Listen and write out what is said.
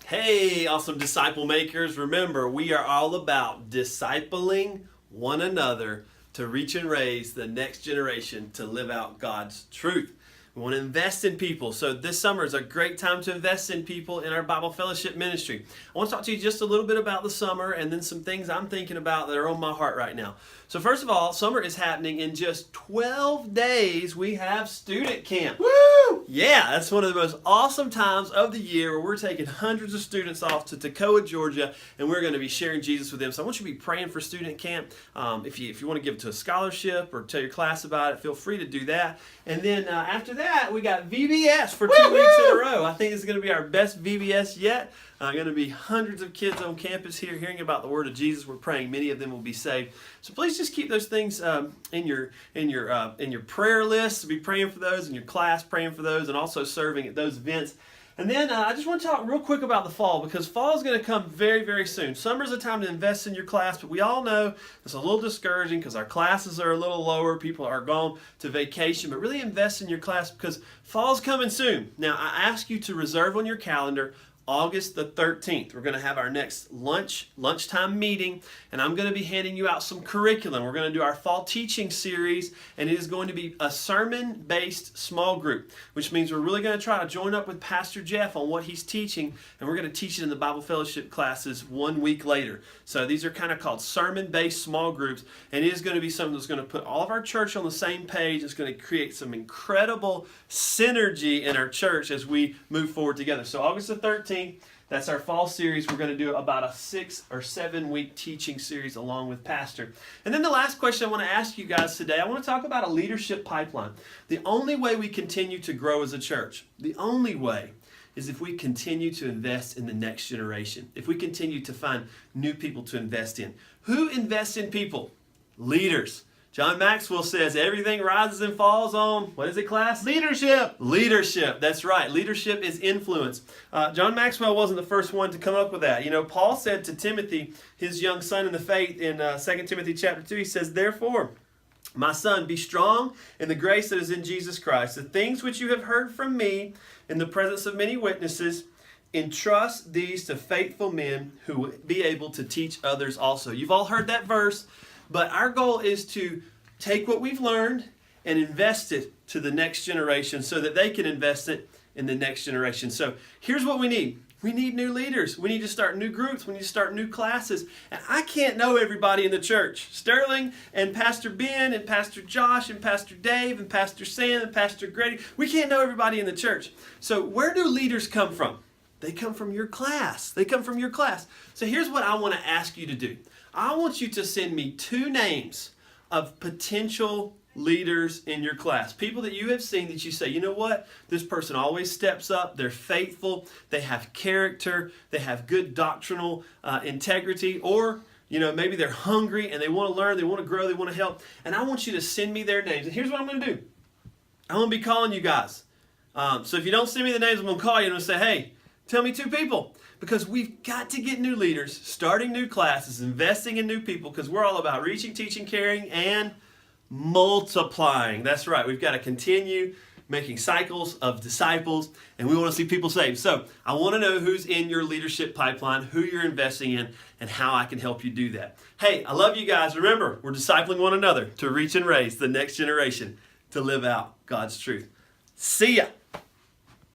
Hey, awesome disciple makers. Remember, we are all about discipling one another to reach and raise the next generation to live out God's truth. We want to invest in people. So this summer is a great time to invest in people in our Bible Fellowship ministry. I want to talk to you just a little bit about the summer and then some things I'm thinking about that are on my heart right now. So first of all, summer is happening in just 12 days. We have student camp. Woo! Yeah, that's one of the most awesome times of the year where we're taking hundreds of students off to Toccoa, Georgia, and we're going to be sharing Jesus with them. So I want you to be praying for student camp. If you want to give it to a scholarship or tell your class about it, feel free to do that. And then after that, we got VBS for 2 weeks in a row. I think it's going to be our best VBS yet. Going to be hundreds of kids on campus here hearing about the Word of Jesus. We're praying many of them will be saved. So please just keep those things in your prayer list. Be praying for those in your class, praying for those, and also serving at those events. And then I just want to talk real quick about the fall, because fall is going to come very, very soon. Summer's a time to invest in your class, but we all know it's a little discouraging because our classes are a little lower. People are gone to vacation, but really invest in your class because fall's coming soon. Now, I ask you to reserve on your calendar August the 13th. We're going to have our next lunchtime meeting, and I'm going to be handing you out some curriculum. We're going to do our fall teaching series, and it is going to be a sermon-based small group, which means we're really going to try to join up with Pastor Jeff on what he's teaching, and we're going to teach it in the Bible Fellowship classes 1 week later. So these are kind of called sermon-based small groups, and it is going to be something that's going to put all of our church on the same page. It's going to create some incredible synergy in our church as we move forward together. So August the 13th, that's our fall series. We're going to do about a 6 or 7 week teaching series along with Pastor. And then the last question I want to ask you guys today, I want to talk about a leadership pipeline. The only way we continue to grow as a church, the only way, is if we continue to invest in the next generation. If we continue to find new people to invest in. Who invests in people? Leaders. John Maxwell says everything rises and falls on, what is it, class? Leadership. Leadership, that's right. Leadership is influence. John Maxwell wasn't the first one to come up with that. You know, Paul said to Timothy, his young son in the faith, in 2 Timothy chapter 2, he says, "Therefore, my son, be strong in the grace that is in Jesus Christ. The things which you have heard from me in the presence of many witnesses, entrust these to faithful men who will be able to teach others also." You've all heard that verse. But our goal is to take what we've learned and invest it to the next generation so that they can invest it in the next generation. So here's what we need. We need new leaders. We need to start new groups. We need to start new classes. And I can't know everybody in the church. Sterling and Pastor Ben and Pastor Josh and Pastor Dave and Pastor Sam and Pastor Grady, we can't know everybody in the church. So where do leaders come from? They come from your class. They come from your class. So here's what I want to ask you to do. I want you to send me 2 names of potential leaders in your class. People that you have seen that you say, you know what? This person always steps up. They're faithful. They have character. They have good doctrinal integrity. Or, you know, maybe they're hungry and they want to learn. They want to grow. They want to help. And I want you to send me their names. And here's what I'm going to do. I'm going to be calling you guys. So if you don't send me the names, I'm going to call you and I'm going to say, hey, tell me 2 people. Because we've got to get new leaders, starting new classes, investing in new people, because we're all about reaching, teaching, caring, and multiplying. That's right. We've got to continue making cycles of disciples, and we want to see people saved. So I want to know who's in your leadership pipeline, who you're investing in, and how I can help you do that. Hey, I love you guys. Remember, we're discipling one another to reach and raise the next generation to live out God's truth. See ya.